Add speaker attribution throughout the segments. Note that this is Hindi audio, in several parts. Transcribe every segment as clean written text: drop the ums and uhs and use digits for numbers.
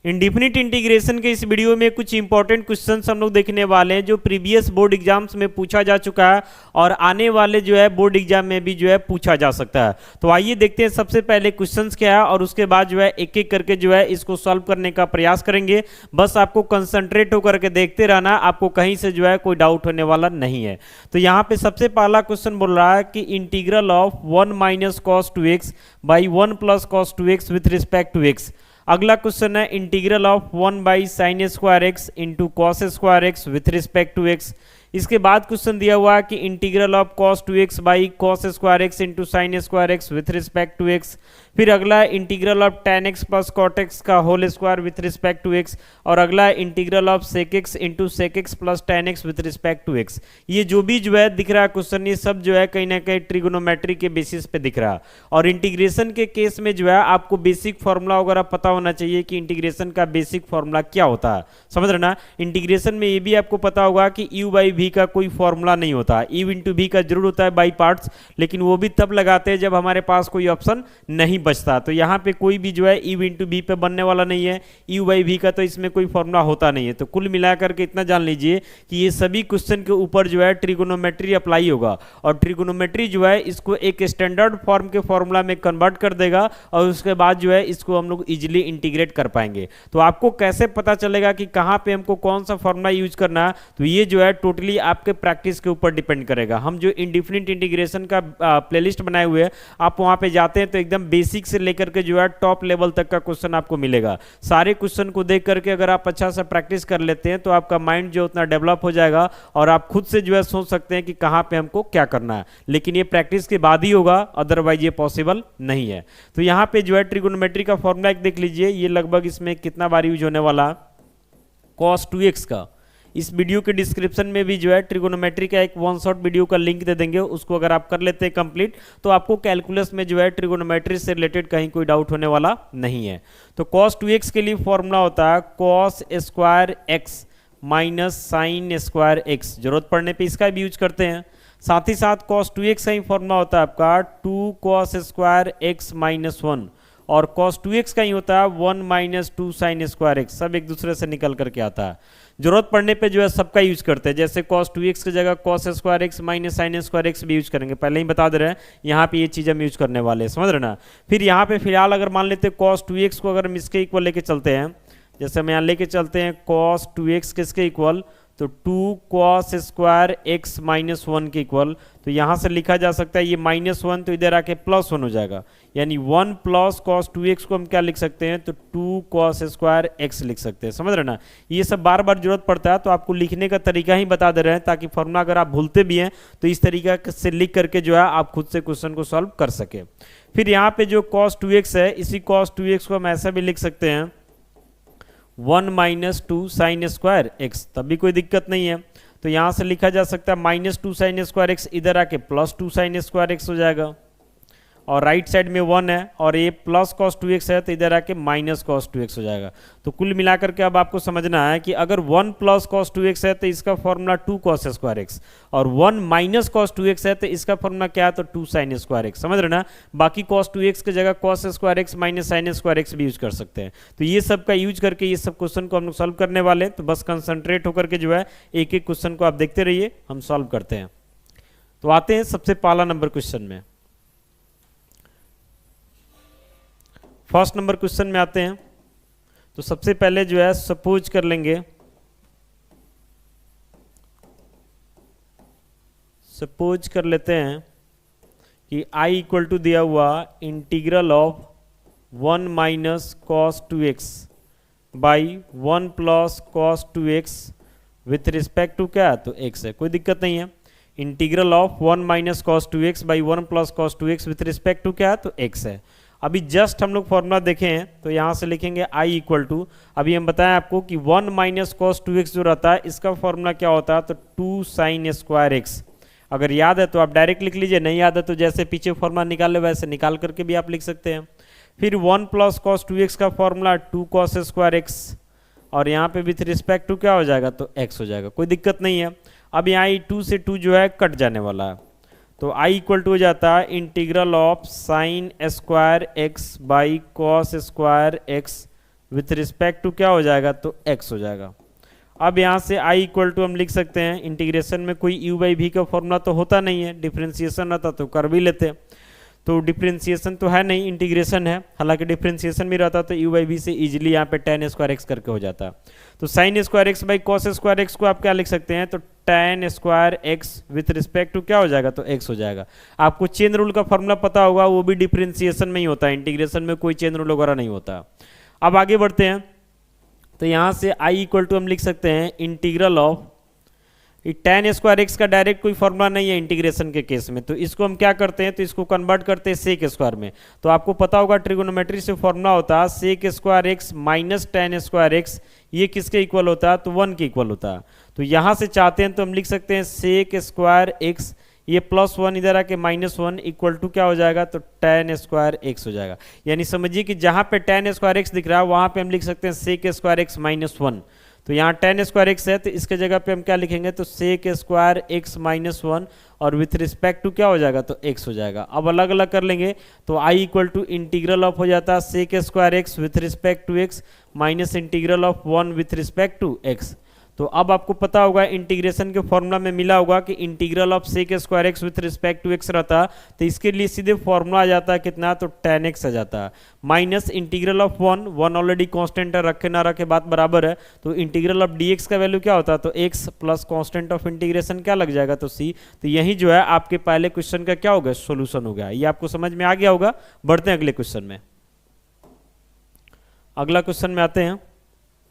Speaker 1: इंडिफिनिट इंटीग्रेशन के इस वीडियो में कुछ इंपॉर्टेंट क्वेश्चंस हम लोग देखने वाले हैं जो प्रीवियस बोर्ड एग्जाम्स में पूछा जा चुका है और आने वाले जो है बोर्ड एग्जाम में भी जो है पूछा जा सकता है। तो आइए देखते हैं सबसे पहले क्वेश्चंस क्या है और उसके बाद जो है एक एक करके जो है इसको सॉल्व करने का प्रयास करेंगे। बस आपको कंसंट्रेट होकर के देखते रहना, आपको कहीं से जो है कोई डाउट होने वाला नहीं है। तो यहाँ पे सबसे पहला क्वेश्चन बोल रहा है कि integral of 1 minus cos 2x by 1 plus cos 2x with respect to x। अगला क्वेश्चन है integral of 1 by sine square x into cos square x with respect to x. इसके बाद क्वेश्चन दिया हुआ है कि integral of cos 2x by cos square x into sine square x with respect to x. फिर अगला integral of tan x plus cot x का whole square with respect to x. और अगला integral of sec x into sec x plus tan x with respect to x. ये जो भी जो है दिख रहा है क्वेश्चन, ये सब जो है कहीं ना कहीं ट्रिगोनोमेट्री के बेसिस पे दिख रहा है। और इंटीग्रेशन के केस में जो है आपको बेसिक फॉर्मूला वगैरह पता होना चाहिए कि इंटीग्रेशन का बेसिक फॉर्मूला क्या होता है, समझ रहे ना। इंटीग्रेशन में ये भी आपको पता होगा कि u बाई v का कोई फॉर्मूला नहीं होता। u इंटू v का जरूर होता है बाई पार्ट्स, लेकिन वो भी तब लगाते हैं जब हमारे पास कोई ऑप्शन नहीं बचता। तो यहाँ पे कोई भी जो है u इंटू v पे बनने वाला नहीं है, u बाई v का तो इसमें कोई फॉर्मूला होता नहीं है। तो कुल मिलाकर के इतना जान लीजिए कि ये सभी क्वेश्चन के ऊपर जो है ट्रिगोनोमेट्री अप्लाई होगा और ट्रिगोनोमेट्री जो है इसको एक स्टैंडर्ड फॉर्म के फॉर्मूला में कन्वर्ट कर देगा और उसके बाद जो है इसको हम लोग इजिली इंटीग्रेट कर पाएंगे। तो आपको कैसे पता चलेगा कि कहाँ पे हमको कौन सा फॉर्मूला यूज करना है, तो ये जो है टोटली आपके प्रैक्टिस के ऊपर डिपेंड करेगा। हम जो इंडिफिनिट इंटीग्रेशन का प्लेलिस्ट बनाए हुए हैं, आप वहाँ पे जाते हैं तो एकदम बेसिक से लेकर के जो है टॉप लेवल तक का क्वेश्चन आपको मिलेगा। सारे क्वेश्चन को देख करके अगर आप अच्छा सा प्रैक्टिस कर लेते हैं तो आपका माइंड जो उतना डेवलप हो जाएगा और आप खुद से जो है सोच सकते हैं कि कहाँ पे हमको क्या करना है। लेकिन ये प्रैक्टिस के बाद ही होगा, अदरवाइज ये पॉसिबल नहीं है। तो यहाँ पे जो है ट्रिगोनोमेट्री का फॉर्मूला एक देख लीजिए, ये लगभग इसमें कितना बार यूज होने वाला, cos 2x का। इस वीडियो के डिस्क्रिप्शन में भी जो है ट्रिगोनोमेट्री का एक वन शॉट वीडियो का लिंक दे देंगे, उसको अगर आप कर लेते हैं कंप्लीट तो आपको कैलकुलस में जो है ट्रिगोनोमेट्री से रिलेटेड कहीं कोई डाउट होने वाला नहीं है। तो cos 2x के लिए फॉर्मूला होता है cos square x minus sine square x. जरूरत पड़ने पे इसका भी यूज करते हैं। साथ ही साथ cos 2x का ही फॉर्मूला होता है आपका 2 cos स्क्वायर एक्स माइनस 1 और cos 2x का ही होता है 1 माइनस 2 साइन स्क्वायर एक्स। सब एक दूसरे से निकल करके आता है। जरूरत पड़ने पे जो है सबका यूज करते हैं, जैसे cos 2x की जगह cos square x minus sine square x भी यूज करेंगे, पहले ही बता दे रहे हैं। यहाँ पे ये चीज़ हम यूज करने वाले हैं, समझ रहे ना। फिर यहाँ पे फिलहाल अगर मान लेते हैं cos 2x को अगर हम इसके इक्वल लेके चलते हैं, जैसे हम यहाँ लेके चलते हैं cos 2x किसके इक्वल, तो 2 cos स्क्वायर एक्स माइनस 1 के इक्वल। तो यहाँ से लिखा जा सकता है ये माइनस 1 तो इधर आके प्लस 1 हो जाएगा, यानी 1 प्लस cos 2x को हम क्या लिख सकते हैं, तो 2 cos स्क्वायर एक्स लिख सकते हैं, समझ रहे ना। ये सब बार बार जरूरत पड़ता है तो आपको लिखने का तरीका ही बता दे रहे हैं, ताकि फॉर्मूला अगर आप भूलते भी हैं तो इस तरीके से लिख करके जो है आप खुद से क्वेश्चन को सॉल्व कर सके। फिर यहाँ पे जो cos 2x है, इसी cos 2x को हम ऐसा भी लिख सकते हैं 1 माइनस 2 साइन स्क्वायर एक्स, तब भी कोई दिक्कत नहीं है। तो यहाँ से लिखा जा सकता है माइनस 2 साइन स्क्वायर एक्स, इधर आके प्लस 2 साइन स्क्वायर एक्स हो जाएगा और राइट साइड में 1 है और ये प्लस cos 2x है तो इधर आके माइनस cos 2x हो जाएगा। तो कुल मिलाकर के अब आपको समझना है कि अगर 1 प्लस cos 2x है तो इसका फॉर्मूला 2 cos स्क्वायर एक्स और 1 माइनस cos 2x है तो इसका फॉर्मूला क्या है, तो 2 साइन स्क्वायर एक्स, समझ रहे ना। बाकी cos 2x की जगह cos square x minus sine square x भी यूज कर सकते हैं। तो ये सब का यूज करके ये सब क्वेश्चन को हम लोग सॉल्व करने वाले हैं। तो बस कंसंट्रेट होकर के जो है एक एक क्वेश्चन को आप देखते रहिए, हम सॉल्व करते हैं। तो आते हैं सबसे पहला नंबर क्वेश्चन में। फर्स्ट नंबर क्वेश्चन में आते हैं। तो सबसे पहले जो है सपोज कर लेंगे, सपोज कर लेते हैं कि i इक्वल टू दिया हुआ integral of 1 minus cos 2x by 1 plus cos 2x with respect to क्या, तो x है, कोई दिक्कत नहीं है। Integral of 1 minus cos 2x by 1 plus cos 2x with respect to क्या, तो x है। अभी जस्ट हम लोग फॉर्मूला देखें तो यहाँ से लिखेंगे i इक्वल टू, अभी हम बताएं आपको कि 1 माइनस कॉस 2x जो रहता है इसका फॉर्मूला क्या होता है, तो 2 साइन स्क्वायर एक्स। अगर याद है तो आप डायरेक्ट लिख लीजिए, नहीं याद है तो जैसे पीछे फॉर्मूला निकाले वैसे निकाल करके भी आप लिख सकते हैं। फिर 1 प्लस कॉस 2x का फॉर्मूला 2 cos स्क्वायर एक्स और यहाँ पे विथ रिस्पेक्ट टू क्या हो जाएगा, तो x हो जाएगा, कोई दिक्कत नहीं है। अब यहाँ 2 से 2 जो है कट जाने वाला है, तो i इक्वल टू हो जाता है integral of sine square x by cos square x with respect to क्या हो जाएगा, तो x हो जाएगा। अब यहाँ से i इक्वल टू हम लिख सकते हैं, इंटीग्रेशन में कोई u बाई वी का फॉर्मूला तो होता नहीं है, डिफ्रेंसिएशन रहता तो कर भी लेते, तो डिफ्रेंसिएशन तो है नहीं, इंटीग्रेशन है। हालांकि डिफ्रेंसिएशन भी रहता तो u बाई वी से इजीली यहाँ पे tan स्क्वायर एक्स करके हो जाता। तो sine square x by cos square x को आप क्या लिख सकते हैं, तो tan square x with respect to क्या हो जाएगा, तो x हो जाएगा। आपको चेन रूल का फॉर्मूला पता होगा, वो भी डिफ्रेंसिएशन में ही होता है, इंटीग्रेशन में कोई चेन रूल वगैरह नहीं होता। अब आगे बढ़ते हैं, तो यहाँ से i इक्वल टू हम लिख सकते हैं integral of tan square x का डायरेक्ट कोई फॉर्मूला नहीं है इंटीग्रेशन के केस में, तो इसको हम क्या करते हैं, तो इसको कन्वर्ट करते हैं सेक स्क्वायर में। तो आपको पता होगा ट्रिगोनोमेट्री से फॉर्मूला होता है sec square x minus tan square x, ये किसके इक्वल होता है, तो 1 के इक्वल होता है। तो यहाँ से चाहते हैं तो हम लिख सकते हैं सेक स्क्वायर एक्स, ये +1 इधर आके -1 इक्वल टू क्या हो जाएगा, तो tan स्क्वायर एक्स हो जाएगा। यानी समझिए कि जहाँ पे tan स्क्वायर एक्स दिख रहा है वहाँ पे हम लिख सकते हैं सेक स्क्वायर एक्स -1। तो यहाँ tan स्क्वायर एक्स है तो इसके जगह पे हम क्या लिखेंगे, तो सेक स्क्वायर एक्स -1 और विथ रिस्पेक्ट टू क्या हो जाएगा, तो x हो जाएगा। अब अलग अलग कर लेंगे तो i equal to integral of हो जाता है sec square x with respect to x minus integral of 1 with respect to x। तो अब आपको पता होगा इंटीग्रेशन के फॉर्मूला में मिला होगा कि integral of sec square x with respect to x रहता, तो इसके लिए सीधे फॉर्मूला आ जाता है कितना, तो tan x आ जाता है, minus integral of 1 already constant है, रखे ना रखे बात बराबर है, तो इंटीग्रल ऑफ dx का वैल्यू क्या होता है, तो x plus constant of integration क्या लग जाएगा, तो c। तो यही जो है आपके पहले क्वेश्चन का क्या हो गया, सोल्यूशन हो गया। ये आपको समझ में आ गया होगा। बढ़ते हैं अगले क्वेश्चन में। अगला क्वेश्चन में आते हैं,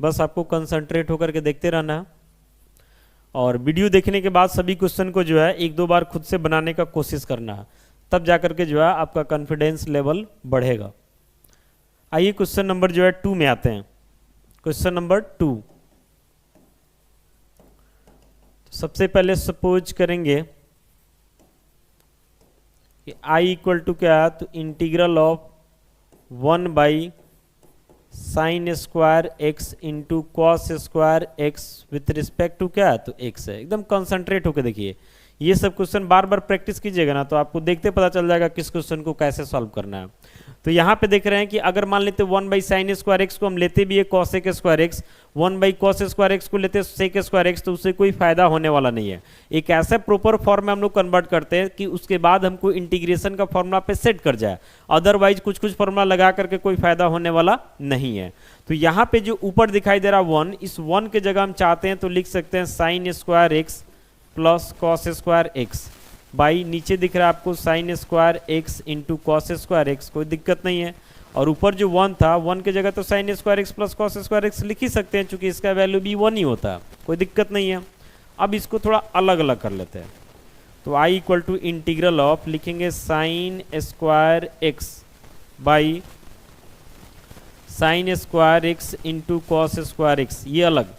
Speaker 1: बस आपको कंसंट्रेट होकर के देखते रहना है और वीडियो देखने के बाद सभी क्वेश्चन को जो है 1-2 बार खुद से बनाने का कोशिश करना है, तब जाकर के जो है आपका कॉन्फिडेंस लेवल बढ़ेगा। आइए क्वेश्चन नंबर जो है 2 में आते हैं। क्वेश्चन नंबर 2, तो सबसे पहले सपोज करेंगे कि i इक्वल टू क्या है, तो integral of 1 by sine square x into cos square x with respect to क्या है, तो x है। एकदम कंसंट्रेट होकर देखिए, ये सब क्वेश्चन बार बार प्रैक्टिस कीजिएगा ना, तो आपको देखते पता चल जाएगा किस क्वेश्चन को कैसे सॉल्व करना है। तो यहाँ पे देख रहे हैं कि अगर मान लेते 1 बाई साइन स्क्वायर एक्स को हम लेते भी है cosec square x, 1 by cos square x को लेते सेक स्क्वायर एक्स, तो उससे कोई फायदा होने वाला नहीं है। एक ऐसा प्रॉपर फॉर्म में हम लोग कन्वर्ट करते हैं कि उसके बाद हमको इंटीग्रेशन का फॉर्मूला पे सेट कर जाए, अदरवाइज कुछ कुछ फॉर्मूला लगा करके कोई फायदा होने वाला नहीं है। तो यहाँ पे जो ऊपर दिखाई दे रहा 1, इस 1 के जगह हम चाहते हैं तो लिख सकते हैं sign square x plus cos square x by नीचे दिख रहा है आपको sign square x into cos square x, कोई दिक्कत नहीं है। और ऊपर जो 1 था, 1 की जगह तो sine square x plus cos square x लिख ही सकते हैं, चूंकि इसका वैल्यू भी 1 ही होता है, कोई दिक्कत नहीं है। अब इसको थोड़ा अलग अलग कर लेते हैं, तो i equal to integral of लिखेंगे sine square x by sine square x into cos square x, ये अलग।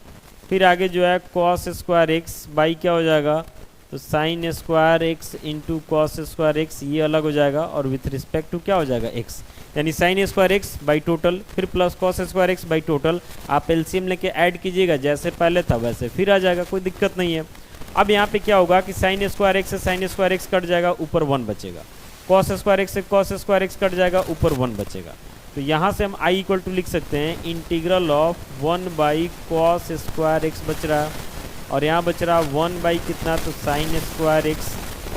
Speaker 1: फिर आगे जो है कॉस स्क्वायर एक्स बाई क्या हो जाएगा, तो sine square x into cos square x, ये अलग हो जाएगा और विथ रिस्पेक्ट टू क्या हो जाएगा x, यानी sine square x by total फिर plus cos square x by total. आप एलसीएम लेके ऐड कीजिएगा, जैसे पहले था वैसे फिर आ जाएगा, कोई दिक्कत नहीं है। अब यहाँ पे क्या होगा कि साइन स्क्वायर एक्स से साइन स्क्वायर एक्स कट जाएगा, ऊपर 1 बचेगा, कॉस स्क्वायर एक्स से कॉस स्क्वायर एक्स कट जाएगा, ऊपर 1 बचेगा। तो यहाँ से हम i इक्वल टू लिख सकते हैं integral of 1 by cos square x बच रहा है, और यहाँ बच रहा 1 बाई कितना, तो साइन स्क्वायर एक्स,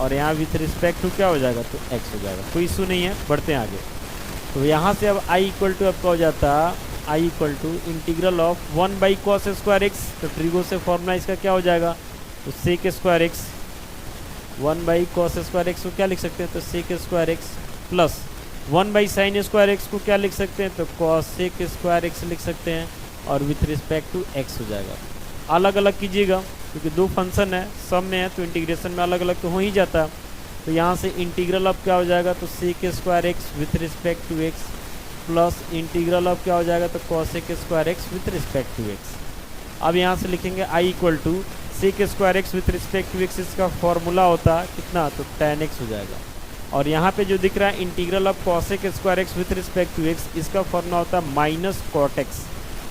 Speaker 1: और यहाँ विथ रिस्पेक्ट टू क्या हो जाएगा, तो x हो जाएगा, कोई इशू नहीं है। बढ़ते हैं आगे, तो यहाँ से अब i इक्वल टू आपका हो जाता है i equal to integral of 1 by cos square x, तो ट्रिगो से फॉर्मूला इसका क्या हो जाएगा, तो sec square x, 1 by cos square x को क्या लिख सकते हैं, तो sec square x plus 1 by sine square x को क्या लिख सकते हैं, तो कॉस सेक स्क्वायर एक्स लिख सकते हैं, और विथ रिस्पेक्ट टू x हो जाएगा। अलग अलग कीजिएगा क्योंकि 2 फंक्शन है, सब में है तो इंटीग्रेशन में अलग अलग तो हो ही जाता है। तो यहाँ से इंटीग्रल ऑफ क्या हो जाएगा, तो sec square x with respect to x plus integral of क्या हो जाएगा, तो cosec square x with respect to x. अब यहाँ से लिखेंगे i equal to sec square x with respect to x, इसका फॉर्मूला होता है कितना, तो tan x हो जाएगा। और यहाँ पे जो दिख रहा है integral of cosec square x with respect to x, इसका फॉर्मूला होता है माइनस कॉट एक्स,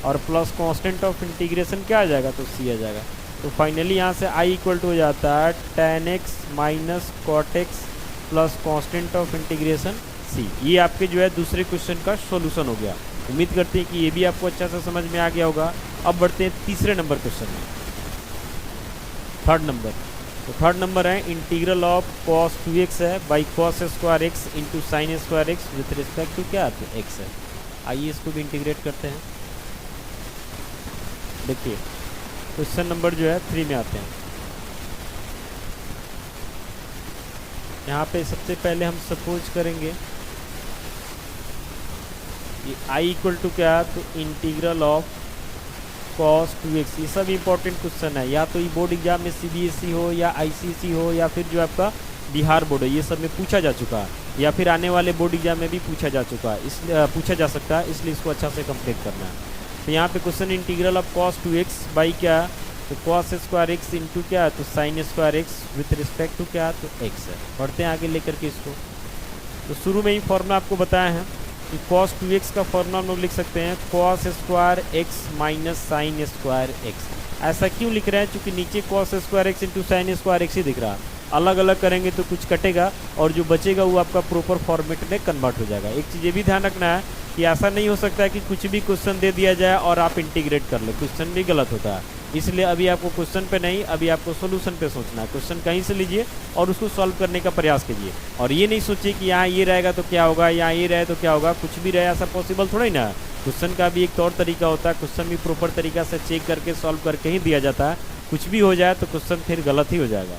Speaker 1: और प्लस कांस्टेंट ऑफ इंटीग्रेशन क्या आ जाएगा, तो c आ जाएगा। तो फाइनली यहाँ से i इक्वल टू हो जाता है tan x minus cot x plus constant of integration c। ये आपके जो है दूसरे क्वेश्चन का सॉल्यूशन हो गया। उम्मीद करते हैं कि ये भी आपको अच्छा से समझ में आ गया होगा। अब बढ़ते हैं तीसरे नंबर क्वेश्चन में, थर्ड नंबर। तो थर्ड नंबर है इंटीग्रल ऑफ cos 2x है by cos square x into sine square x with respect to क्या, तो x है। आइए इसको भी इंटीग्रेट करते हैं। देखिए क्वेश्चन नंबर जो है 3 में आते हैं। यहाँ पे सबसे पहले हम सपोज करेंगे ये i इक्वल टू क्या, तो इंटीग्रल ऑफ cos 2x। ये सब इंपॉर्टेंट क्वेश्चन है, या तो ये बोर्ड एग्जाम में CBSE हो या ICSE हो या फिर जो आपका बिहार बोर्ड है, ये सब में पूछा जा चुका है, या फिर आने वाले बोर्ड एग्जाम में भी पूछा जा चुका है, इसलिए पूछा जा सकता है, इसलिए इसको अच्छा से कंप्लीट करना है। तो यहाँ पे question integral of cos 2x by क्या, तो cos स्क्वायर एक्स इंटू क्या, तो sine square x with respect to क्या, तो x है। बढ़ते हैं आगे लेकर के इसको। तो शुरू में ही फॉर्मूला आपको बताया है कि cos 2x का फॉर्मूला हम लोग लिख सकते हैं cos square x minus sine square x. ऐसा क्यों लिख रहे हैं, क्योंकि नीचे cos square x into sine square x ही दिख रहा है। अलग अलग करेंगे तो कुछ कटेगा और जो बचेगा वो आपका प्रॉपर फॉर्मेट में कन्वर्ट हो जाएगा। एक चीज़ ये भी ध्यान रखना है कि ऐसा नहीं हो सकता है कि कुछ भी क्वेश्चन दे दिया जाए और आप इंटीग्रेट कर लो, क्वेश्चन भी गलत होता है। इसलिए अभी आपको क्वेश्चन पे नहीं, अभी आपको सोल्यूशन पे सोचना है। क्वेश्चन कहीं से लीजिए और उसको सॉल्व करने का प्रयास कीजिए, और ये नहीं सोचिए कि यहाँ ये रहेगा तो क्या होगा, यहाँ ये रहे तो क्या होगा। कुछ भी रहे ऐसा पॉसिबल थोड़ा ही ना है। क्वेश्चन का भी एक तौर तरीका होता है, क्वेश्चन भी प्रॉपर तरीका से चेक करके सॉल्व करके ही दिया जाता है। कुछ भी हो जाए तो क्वेश्चन फिर गलत ही हो जाएगा।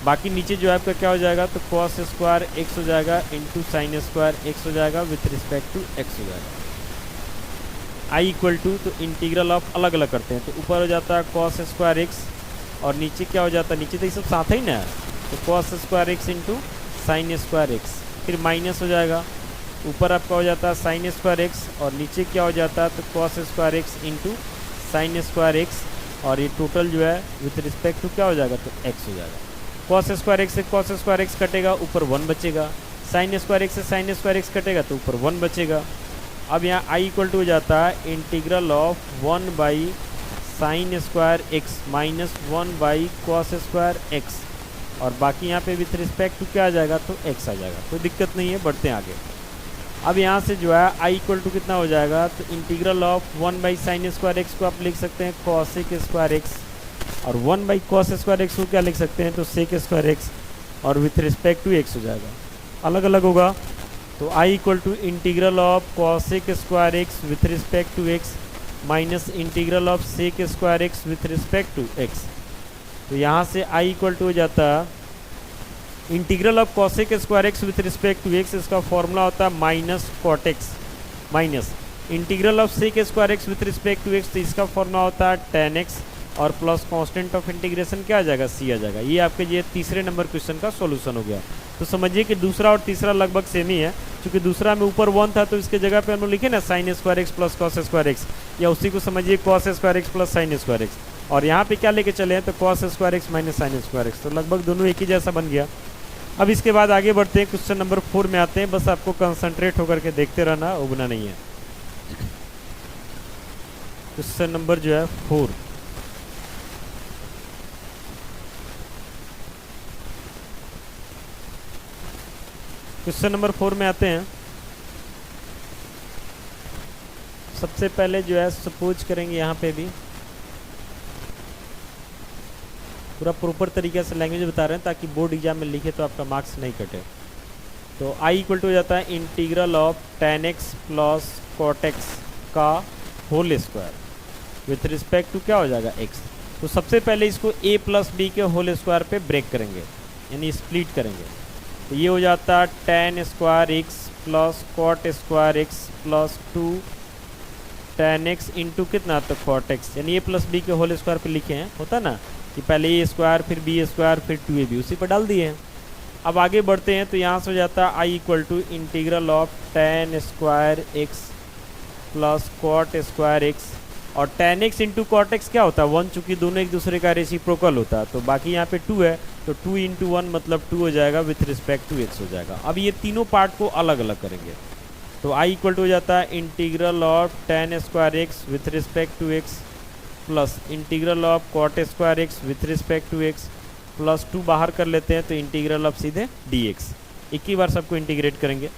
Speaker 1: बाकी नीचे जो है आपका क्या हो जाएगा, तो cos स्क्वायर एक्स हो जाएगा इंटू साइन स्क्वायर एक्स हो जाएगा विथ रिस्पेक्ट टू एक्स हो जाएगा। i इक्वल टू, तो इंटीग्रल ऑफ अलग अलग करते हैं, तो ऊपर हो जाता है cos स्क्वायर एक्स और नीचे क्या हो जाता है, नीचे तो ये सब साथ ही ना है, तो cos square x into sine square x, फिर माइनस हो जाएगा, ऊपर आपका हो जाता है साइन स्क्वायर एक्स और नीचे क्या हो जाता है, तो cos square x into sine square x, और ये टोटल जो है विथ रिस्पेक्ट टू क्या हो जाएगा, तो x हो जाएगा। cos स्क्वायर एक्स से cos स्क्वायर एक्स कटेगा, ऊपर 1 बचेगा। साइन स्क्वायर एक्स से साइन स्क्वायर एक्स कटेगा तो ऊपर 1 बचेगा। अब यहाँ i इक्वल टू हो जाता है integral of 1 by sine square x minus 1 by cos square x, और बाकी यहाँ पे विथ रिस्पेक्ट टू क्या आ जाएगा, तो x आ जाएगा। कोई दिक्कत नहीं है, बढ़ते हैं आगे। अब यहाँ से जो है i इक्वल टू कितना हो जाएगा, तो integral of 1 by sine square x को आप लिख सकते हैं cosec स्क्वायर एक्स, और 1 बाई cos स्क्वायर एक्स को क्या लिख सकते हैं, तो sec स्क्वायर एक्स, और विथ रिस्पेक्ट टू x हो जाएगा। अलग अलग होगा तो i equal to integral of cosec square x with respect to x minus integral of sec square x with respect to x। तो यहाँ से i इक्वल टू हो जाता है integral of cosec square x with respect to x, इसका फॉर्मूला होता है minus cot x, minus integral of sec square x with respect to x, तो इसका फॉर्मूला होता है tan x, और प्लस कांस्टेंट ऑफ इंटीग्रेशन क्या आ जाएगा, c आ जाएगा। ये आपके ये तीसरे नंबर क्वेश्चन का सॉल्यूशन हो गया। तो समझिए कि दूसरा और तीसरा लगभग सेम ही है, क्योंकि दूसरा में ऊपर 1 था तो इसके जगह पे हम लोग लिखे ना sign square x plus cos square x, या उसी को समझिए cos square x plus sign square x, और यहाँ पे क्या लेके चले हैं, तो cos square x minus sine square x, तो लगभग दोनों एक ही जैसा बन गया। अब इसके बाद आगे बढ़ते हैं, क्वेश्चन नंबर 4 में आते हैं। बस आपको कंसंट्रेट होकर के देखते रहना, उगना नहीं है। क्वेश्चन नंबर जो है 4, क्वेश्चन नंबर 4 में आते हैं। सबसे पहले जो है सपोज करेंगे, यहाँ पे भी पूरा प्रॉपर तरीके से लैंग्वेज बता रहे हैं ताकि बोर्ड एग्जाम में लिखे तो आपका मार्क्स नहीं कटे। तो i इक्वल टू हो जाता है integral of tan x plus cot x का whole square with respect to क्या हो जाएगा, x। तो सबसे पहले इसको a प्लस बी के होल स्क्वायर पे ब्रेक करेंगे, यानी स्प्लिट करेंगे। तो ये हो जाता है tan square x plus cot square x plus 2 tan x into कितना, तो cot x, यानी a प्लस बी के होल स्क्वायर पे लिखे हैं, होता ना कि पहले a स्क्वायर फिर b स्क्वायर फिर 2ab, उसी पर डाल दिए हैं। अब आगे बढ़ते हैं, तो यहाँ से हो जाता है i equal to integral of tan square x plus cot square x, और tan x into cot x क्या होता है, 1, चूँकि दोनों एक दूसरे का रेसिप्रोकल होता है, तो बाकी यहाँ पे 2 है, तो 2 इंटू 1 मतलब 2 हो जाएगा विथ रिस्पेक्ट टू x हो जाएगा। अब ये तीनों पार्ट को अलग अलग करेंगे, तो i इक्वल टू हो जाता है integral of tan square x with respect to x plus integral of cot square x with respect to x plus 2 बाहर कर लेते हैं, तो इंटीग्रल ऑफ सीधे dx। एक ही बार सबको इंटीग्रेट करेंगे।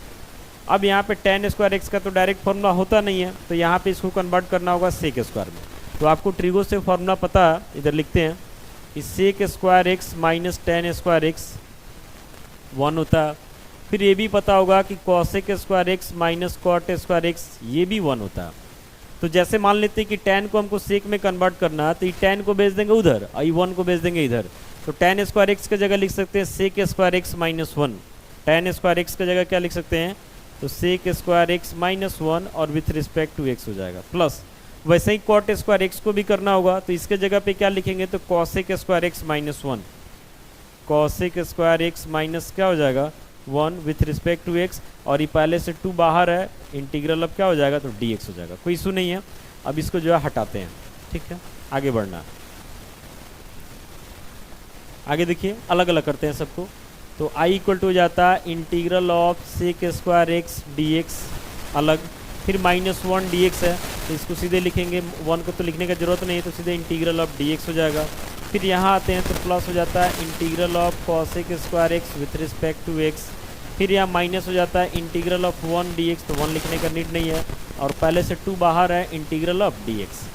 Speaker 1: अब यहाँ पे tan स्क्वायर एक्स का तो डायरेक्ट फॉर्मूला होता नहीं है, तो यहाँ पे इसको कन्वर्ट करना होगा सेक स्क्वायर में। तो आपको ट्रिगो से फॉर्मूला पता है, इधर लिखते हैं कि sec square x minus tan square x 1 होता है। फिर ये भी पता होगा कि cosec square x minus cot square x ये भी 1 होता है। तो जैसे मान लेते हैं कि tan को हमको सेक में कन्वर्ट करना है, तो ये tan को भेज देंगे उधर और ये 1 को भेज देंगे इधर। तो tan स्क्वायर एक्स की जगह लिख सकते हैं sec square x minus 1। tan square x की जगह क्या लिख सकते हैं, तो सेक स्क्वायर एक्स माइनस 1 और विथ रिस्पेक्ट टू एक्स हो जाएगा प्लस। वैसे ही कॉट स्क्वायर एक्स को भी करना होगा, तो इसके जगह पे क्या लिखेंगे, तो cosec square x minus 1। Cosec square x minus क्या हो जाएगा 1 विथ रिस्पेक्ट टू एक्स, और ये पहले से 2 बाहर है, इंटीग्रल अब क्या हो जाएगा, तो dx हो जाएगा। कोई इशू नहीं है। अब इसको जो है हटाते हैं, ठीक है, आगे बढ़ना है। आगे देखिए अलग अलग करते हैं सबको। तो i इक्वल टू हो जाता है integral of sec square x dx अलग, फिर माइनस 1 dx है, तो इसको सीधे लिखेंगे, 1 को तो लिखने का जरूरत नहीं है, तो सीधे इंटीग्रल ऑफ dx हो जाएगा। फिर यहाँ आते हैं तो प्लस हो जाता है integral of cosec square x with respect to x. फिर यहाँ माइनस हो जाता है इंटीग्रल ऑफ 1 dx, तो 1 लिखने का नीड नहीं है, और पहले से 2 बाहर है, इंटीग्रल ऑफ dx।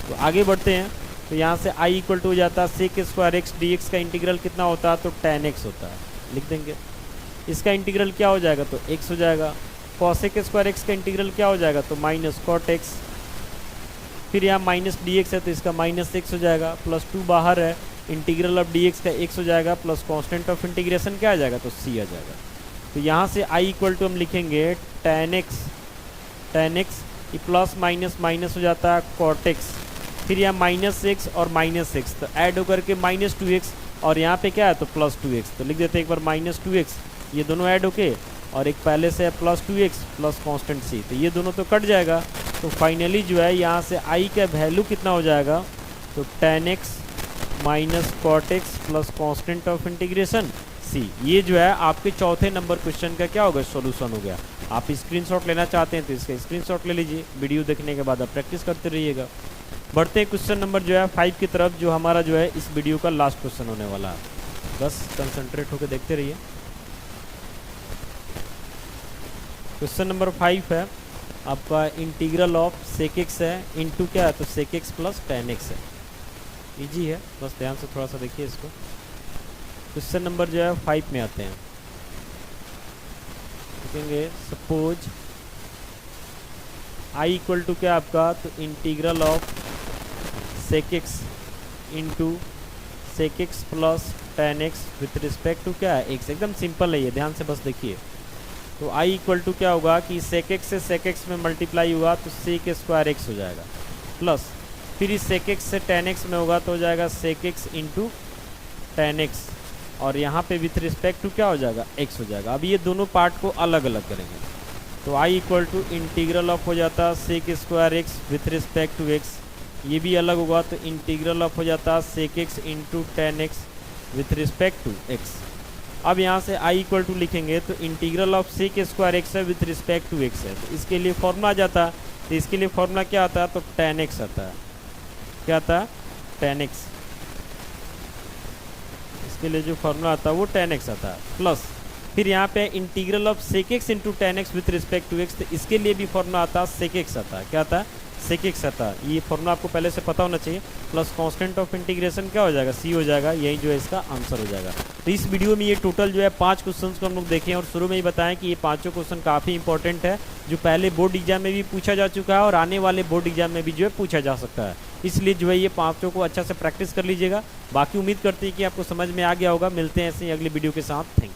Speaker 1: तो आगे बढ़ते हैं। तो यहाँ से i इक्वल टू हो जाता है सेक स्क्वायर एक्स dx का इंटीग्रल कितना होता है, तो tan x होता है, लिख देंगे। इसका इंटीग्रल क्या हो जाएगा, तो x हो जाएगा। कॉसेक स्क्वायर एक्स का इंटीग्रल क्या हो जाएगा, तो माइनस कॉट एक्स। फिर यहाँ माइनस dx है, तो इसका माइनस x हो जाएगा, प्लस 2 बाहर है, इंटीग्रल ऑफ dx का x हो जाएगा, प्लस कांस्टेंट ऑफ इंटीग्रेशन क्या आ जाएगा, तो c आ जाएगा। तो यहाँ से i इक्वल टू हम लिखेंगे tan x, ये प्लस माइनस माइनस हो जाता है कॉट एक्स। फिर यहाँ माइनस एक्स और माइनस एक्स, तो ऐड होकर के माइनस 2x, और यहाँ पे क्या है, तो प्लस 2x। तो लिख देते हैं एक बार माइनस 2x, ये दोनों ऐड होके, और एक पहले से है plus 2x plus constant c, तो ये दोनों तो कट जाएगा। तो फाइनली जो है यहाँ से i का वैल्यू कितना हो जाएगा, तो tan x minus cot x plus constant of integration c। ये जो है आपके चौथे नंबर क्वेश्चन का क्या होगा, सॉल्यूशन हो गया। आप स्क्रीनशॉट लेना चाहते हैं तो इसका स्क्रीनशॉट ले लीजिए, वीडियो देखने के बाद आप प्रैक्टिस करते रहिएगा। बढ़ते हैं क्वेश्चन नंबर जो है 5 की तरफ, जो हमारा जो है इस वीडियो का लास्ट क्वेश्चन होने वाला है। बस कंसंट्रेट होकर देखते रहिए। क्वेश्चन नंबर 5 है आपका इंटीग्रल ऑफ सेक एक्स है इनटू क्या है, तो sec x plus tan x है। इजी है, बस ध्यान से थोड़ा सा देखिए इसको। क्वेश्चन नंबर जो है 5 में आते हैं, देखेंगे सपोज i इक्वल टू क्या आपका, तो integral of sec x into sec x plus tan x with respect to क्या है x। एकदम सिंपल है ये, ध्यान से बस देखिए। तो i इक्वल टू क्या होगा कि सेक एक्स से सेक एक्स में मल्टीप्लाई हुआ तो सेक स्क्वायर एक्स हो जाएगा, प्लस फिर इस सेक एक्स से tan x में होगा तो हो जाएगा sec x into tan x, और यहाँ पे विथ रिस्पेक्ट टू क्या हो जाएगा x हो जाएगा। अब ये दोनों पार्ट को अलग अलग करेंगे। तो i equal to integral of हो जाता sec square x with respect to x, ये भी अलग होगा, तो इंटीग्रल ऑफ हो जाता sec x into tan x with respect to x। अब यहाँ से i इक्वल टू लिखेंगे तो integral of sec square x है विथ रिस्पेक्ट टू x है, तो इसके लिए फॉर्मूला आ जाता है। तो इसके लिए फॉर्मूला क्या आता है, तो tan x आता है। क्या आता है, tan x। इसके लिए जो फॉर्मूला आता है वो tan x आता है, प्लस फिर यहाँ पे integral of sec x into tan x with respect to x, तो इसके लिए भी फॉर्मूला आता है सेक एक्स आता है। क्या आता है, सेक एक्स आता है। ये फॉर्मूला आपको पहले से पता होना चाहिए, प्लस कांस्टेंट ऑफ इंटीग्रेशन क्या हो जाएगा, c हो जाएगा। यही जो है इसका आंसर हो जाएगा। तो इस वीडियो में ये टोटल जो है 5 क्वेश्चंस को हम लोग देखें, और शुरू में ही बताएं कि ये पांचों क्वेश्चन काफ़ी इंपॉर्टेंट है, जो पहले बोर्ड एग्जाम में भी पूछा जा चुका है और आने वाले बोर्ड एग्जाम में भी जो है पूछा जा सकता है। इसलिए जो है ये पांचों को अच्छा से प्रैक्टिस कर लीजिएगा। बाकी उम्मीद करते हैं कि आपको समझ में आ गया होगा। मिलते हैं ऐसे ही अगली वीडियो के साथ। Thank you.